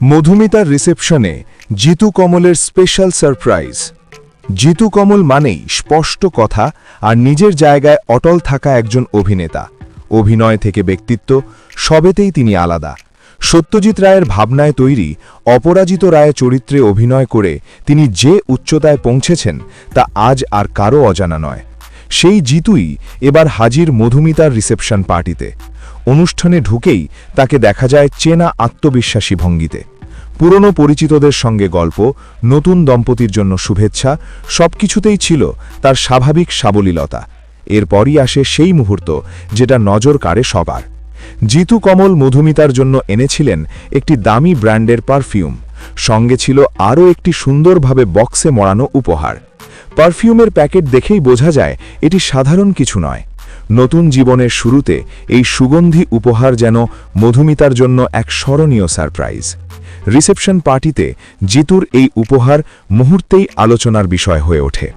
মধুমিতার রিসেপশনে Jitu কমলের special surprise. Jitu কমল মানেই স্পষ্ট কথা আর নিজের জায়গায় অটল থাকা একজন অভিনেতা। অভিনয় থেকে ব্যক্তিত্ব সবেতেই তিনি আলাদা। সত্যজিৎ রায়ের ভাবনায় তৈরি অপরাজিত রায় চরিত্রে অভিনয় করে তিনি যে উচ্চতায় পৌঁছেছেন তা আজ আর কারও অজানা নয়। সেই জিতুই এবার হাজির মধুমিতার রিসেপশন পার্টিতে। অনুষ্ঠানে ঢুকেই তাকে দেখা যায় চেনা আত্মবিশ্বাসী ভঙ্গিতে। পুরনো পরিচিতদের সঙ্গে গল্প, নতুন দম্পতির জন্য শুভেচ্ছা, সবকিছুতেই ছিল তার স্বাভাবিক সাবলীলতা। এরপরই আসে সেই মুহূর্ত যেটা নজর কাড়ে সবার। জিতু কমল মধুমিতার জন্য এনেছিলেন একটি দামি ব্র্যান্ডের পারফিউম। সঙ্গে ছিল আরও একটি সুন্দরভাবে বক্সে মোড়ানো উপহার। পারফিউমের প্যাকেট দেখেই বোঝা যায় এটি সাধারণ কিছু নয়। নতুন জীবনের শুরুতে এই সুগন্ধি উপহার যেন মধুমিতার জন্য এক স্মরণীয় সারপ্রাইজ। রিসেপশন পার্টিতে জিতুর এই উপহার মুহূর্তেই আলোচনার বিষয় হয়ে ওঠে।